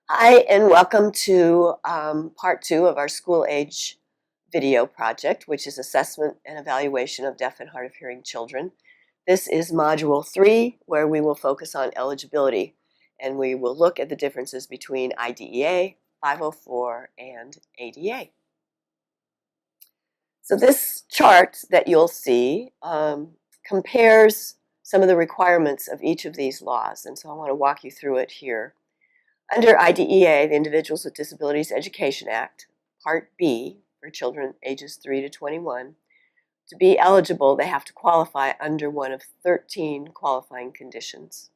Hi, and welcome to part 2 of our school age video project, which is assessment and evaluation of deaf and hard of hearing children. This is module 3, where we will focus on eligibility, and we will look at the differences between IDEA, 504, and ADA. So this chart that you'll see compares some of the requirements of each of these laws, and so I want to walk you through it here. Under IDEA, the Individuals with Disabilities Education Act, Part B, for children ages 3 to 21, to be eligible, they have to qualify under one of 13 qualifying conditions.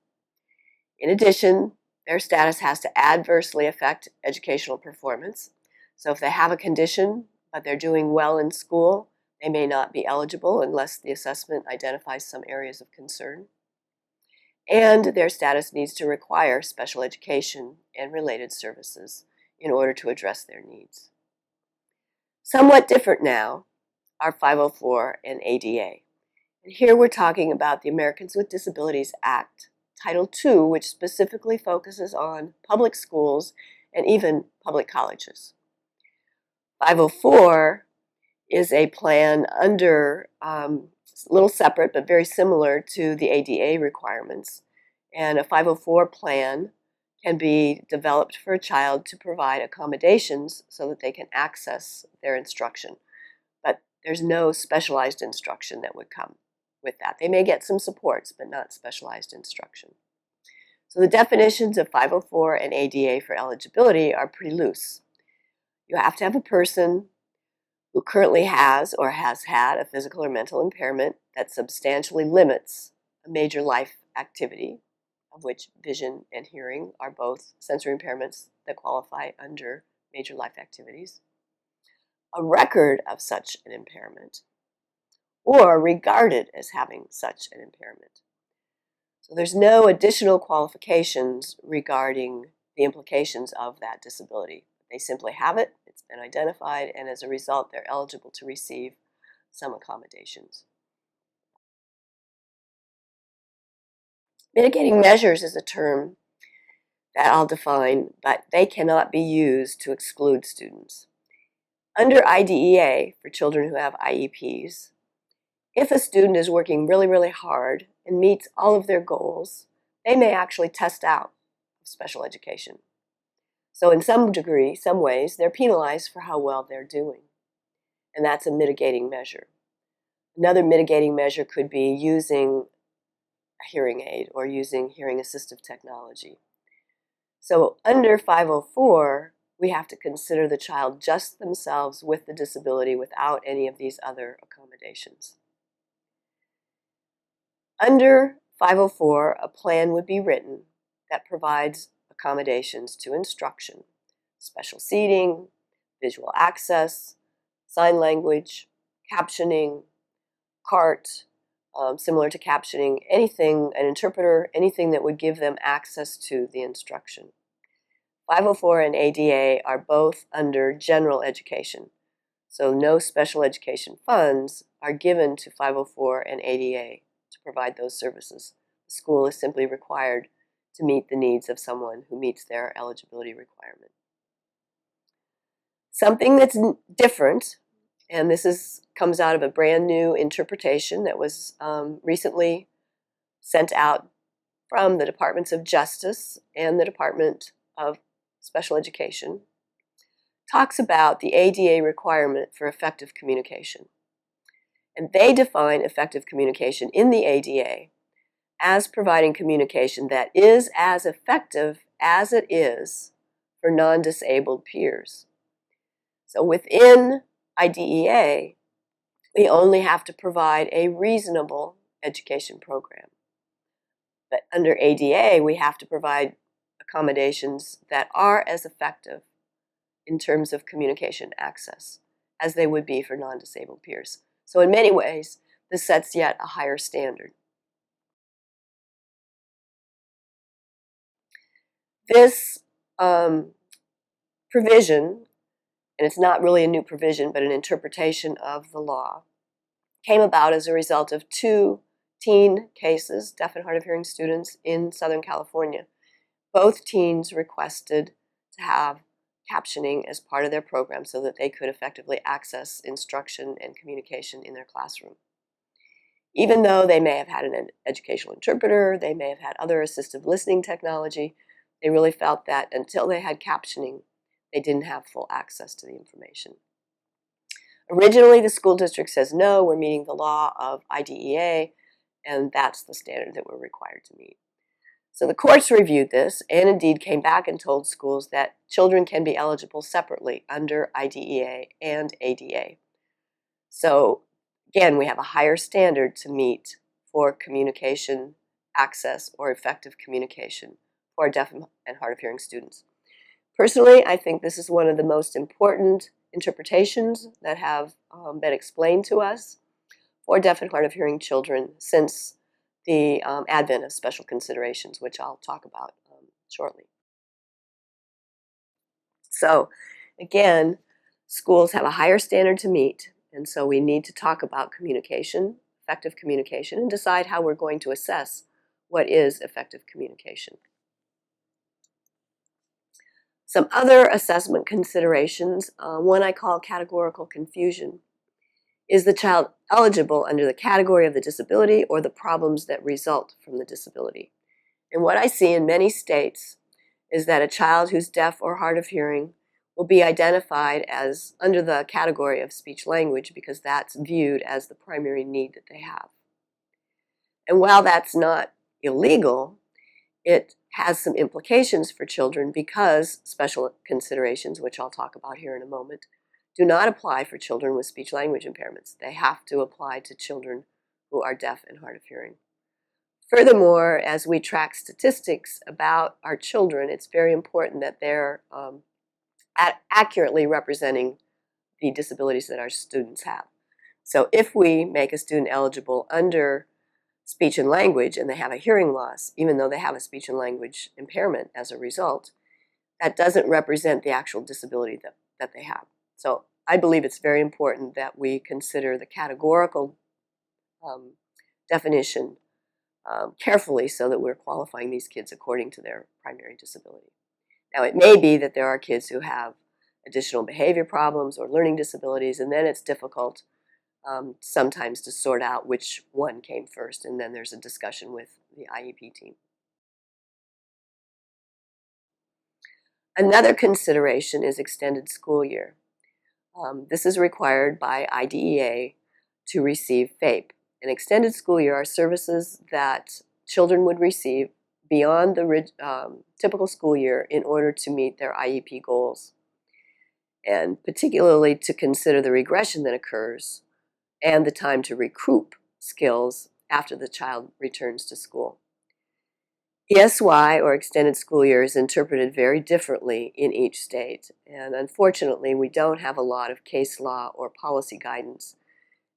In addition, their status has to adversely affect educational performance. So if they have a condition, but they're doing well in school, they may not be eligible unless the assessment identifies some areas of concern. And their status needs to require special education and related services in order to address their needs. Somewhat different now are 504 and ADA. And here we're talking about the Americans with Disabilities Act, Title II, which specifically focuses on public schools and even public colleges. 504 is a plan under a little separate but very similar to the ADA requirements. And a 504 plan can be developed for a child to provide accommodations so that they can access their instruction. But there's no specialized instruction that would come with that. They may get some supports, but not specialized instruction. So the definitions of 504 and ADA for eligibility are pretty loose. You have to have a person who currently has or has had a physical or mental impairment that substantially limits a major life activity, of which vision and hearing are both sensory impairments that qualify under major life activities, a record of such an impairment, or regarded as having such an impairment. So there's no additional qualifications regarding the implications of that disability. They simply have it, it's been identified, and as a result, they're eligible to receive some accommodations. Mitigating measures is a term that I'll define, but they cannot be used to exclude students. Under IDEA, for children who have IEPs, if a student is working really, really hard and meets all of their goals, they may actually test out special education. So in some degree, some ways, they're penalized for how well they're doing. And that's a mitigating measure. Another mitigating measure could be using a hearing aid or using hearing assistive technology. So under 504, we have to consider the child just themselves with the disability without any of these other accommodations. Under 504, a plan would be written that provides accommodations to instruction, special seating, visual access, sign language, captioning, CART, similar to captioning, anything, an interpreter, anything that would give them access to the instruction. 504 and ADA are both under general education, so no special education funds are given to 504 and ADA to provide those services. The school is simply required to meet the needs of someone who meets their eligibility requirement. Something that's different, and this comes out of a brand new interpretation that was recently sent out from the Departments of Justice and the Department of Special Education, talks about the ADA requirement for effective communication. And they define effective communication in the ADA as providing communication that is as effective as it is for non-disabled peers. So within IDEA, we only have to provide a reasonable education program. But under ADA, we have to provide accommodations that are as effective in terms of communication access as they would be for non-disabled peers. So in many ways, this sets yet a higher standard. This provision, and it's not really a new provision, but an interpretation of the law, came about as a result of 2 teen cases, deaf and hard of hearing students in Southern California. Both teens requested to have captioning as part of their program so that they could effectively access instruction and communication in their classroom. Even though they may have had an educational interpreter, they may have had other assistive listening technology, they really felt that until they had captioning, they didn't have full access to the information. Originally, the school district says, no, we're meeting the law of IDEA, and that's the standard that we're required to meet. So the courts reviewed this and indeed came back and told schools that children can be eligible separately under IDEA and ADA. So again, we have a higher standard to meet for communication access or effective communication for deaf and hard of hearing students. Personally, I think this is one of the most important interpretations that have been explained to us for deaf and hard of hearing children since the advent of special considerations, which I'll talk about shortly. So again, schools have a higher standard to meet, and so we need to talk about communication, effective communication, and decide how we're going to assess what is effective communication. Some other assessment considerations, one I call categorical confusion. Is the child eligible under the category of the disability or the problems that result from the disability? And what I see in many states is that a child who's deaf or hard of hearing will be identified as under the category of speech language because that's viewed as the primary need that they have. And while that's not illegal, it has some implications for children because special considerations, which I'll talk about here in a moment, do not apply for children with speech-language impairments. They have to apply to children who are deaf and hard of hearing. Furthermore, as we track statistics about our children, it's very important that they're accurately representing the disabilities that our students have. So if we make a student eligible under speech and language and they have a hearing loss, even though they have a speech and language impairment as a result, that doesn't represent the actual disability that they have. So I believe it's very important that we consider the categorical definition carefully so that we're qualifying these kids according to their primary disability. Now, it may be that there are kids who have additional behavior problems or learning disabilities, and then it's difficult sometimes to sort out which one came first, and then there's a discussion with the IEP team. Another consideration is extended school year. This is required by IDEA to receive FAPE. An extended school year are services that children would receive beyond the typical school year in order to meet their IEP goals, and particularly to consider the regression that occurs and the time to recoup skills after the child returns to school. ESY, or extended school year, is interpreted very differently in each state, and unfortunately we don't have a lot of case law or policy guidance.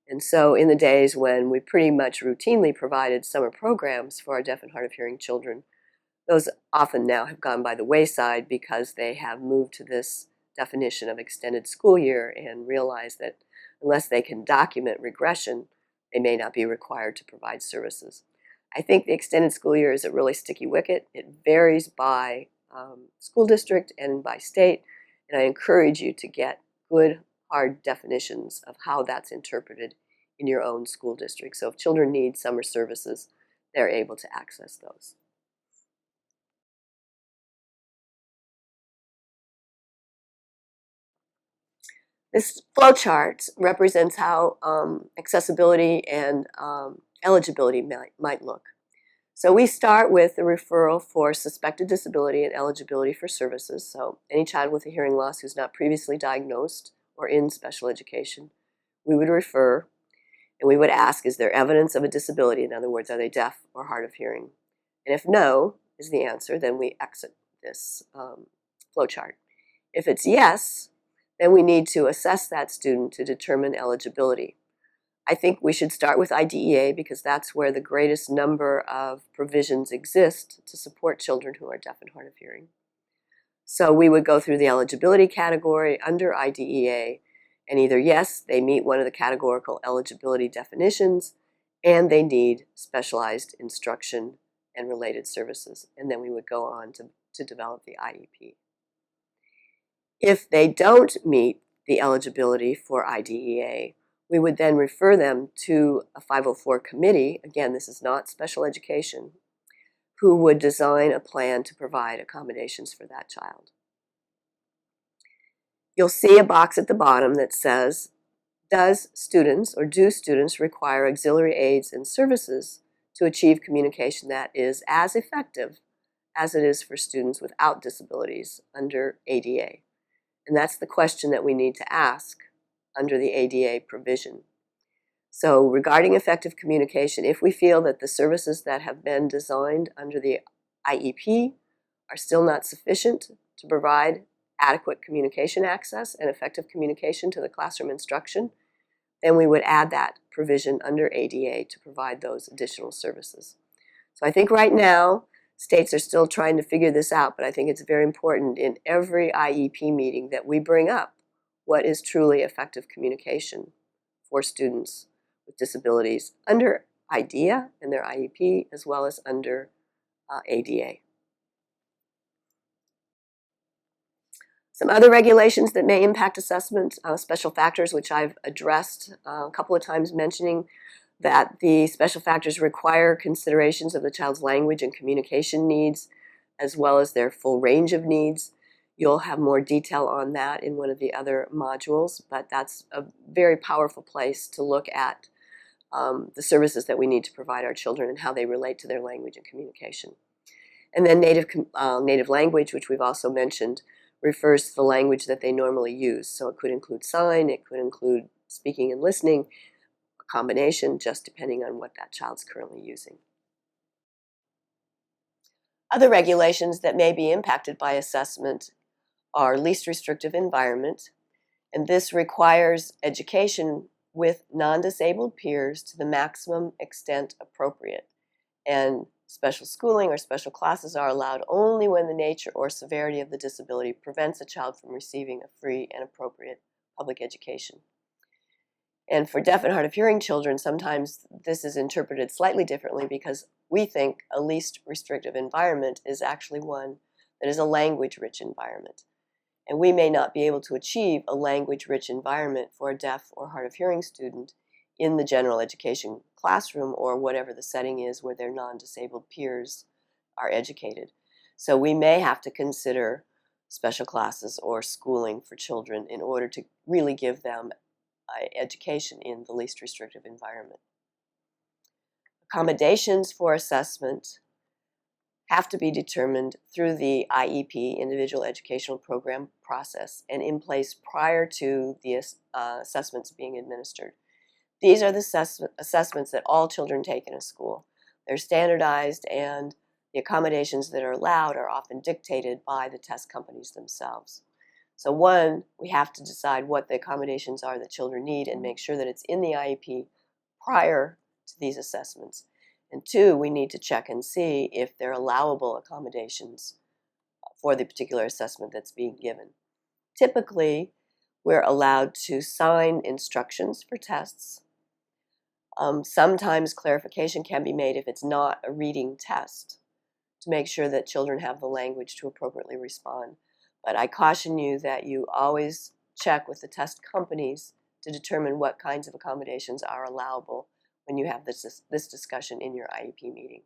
And so in the days when we pretty much routinely provided summer programs for our deaf and hard of hearing children, those often now have gone by the wayside because they have moved to this definition of extended school year and realize that unless they can document regression, they may not be required to provide services. I think the extended school year is a really sticky wicket. It varies by school district and by state, and I encourage you to get good, hard definitions of how that's interpreted in your own school district. So if children need summer services, they're able to access those. This flowchart represents how accessibility and eligibility might look. So we start with the referral for suspected disability and eligibility for services. So any child with a hearing loss who's not previously diagnosed or in special education, we would refer and we would ask, is there evidence of a disability? In other words, are they deaf or hard of hearing? And if no is the answer, then we exit this flowchart. If it's yes, then we need to assess that student to determine eligibility. I think we should start with IDEA because that's where the greatest number of provisions exist to support children who are deaf and hard of hearing. So we would go through the eligibility category under IDEA, and either yes, they meet one of the categorical eligibility definitions, and they need specialized instruction and related services. And then we would go on to develop the IEP. If they don't meet the eligibility for IDEA, we would then refer them to a 504 committee, again, this is not special education, who would design a plan to provide accommodations for that child. You'll see a box at the bottom that says, do students require auxiliary aids and services to achieve communication that is as effective as it is for students without disabilities under ADA? And that's the question that we need to ask under the ADA provision. So regarding effective communication, if we feel that the services that have been designed under the IEP are still not sufficient to provide adequate communication access and effective communication to the classroom instruction, then we would add that provision under ADA to provide those additional services. So I think right now, states are still trying to figure this out, but I think it's very important in every IEP meeting that we bring up what is truly effective communication for students with disabilities under IDEA and their IEP, as well as under ADA. Some other regulations that may impact assessment, special factors, which I've addressed a couple of times, mentioning that the special factors require considerations of the child's language and communication needs, as well as their full range of needs. You'll have more detail on that in one of the other modules, but that's a very powerful place to look at the services that we need to provide our children and how they relate to their language and communication. And then native language, which we've also mentioned, refers to the language that they normally use. So it could include sign, it could include speaking and listening, a combination, just depending on what that child's currently using. Other regulations that may be impacted by assessment are least restrictive environment, and this requires education with non-disabled peers to the maximum extent appropriate. And special schooling or special classes are allowed only when the nature or severity of the disability prevents a child from receiving a free and appropriate public education. And for deaf and hard of hearing children, sometimes this is interpreted slightly differently because we think a least restrictive environment is actually one that is a language-rich environment. And we may not be able to achieve a language-rich environment for a deaf or hard of hearing student in the general education classroom or whatever the setting is where their non-disabled peers are educated. So we may have to consider special classes or schooling for children in order to really give them education in the least restrictive environment. Accommodations for assessment have to be determined through the IEP, Individual Educational Program process, and in place prior to the assessments being administered. These are the assessments that all children take in a school. They're standardized, and the accommodations that are allowed are often dictated by the test companies themselves. So one, we have to decide what the accommodations are that children need and make sure that it's in the IEP prior to these assessments. And two, we need to check and see if they're allowable accommodations for the particular assessment that's being given. Typically, we're allowed to sign instructions for tests. Sometimes clarification can be made if it's not a reading test to make sure that children have the language to appropriately respond. But I caution you that you always check with the test companies to determine what kinds of accommodations are allowable when you have this discussion in your IEP meeting.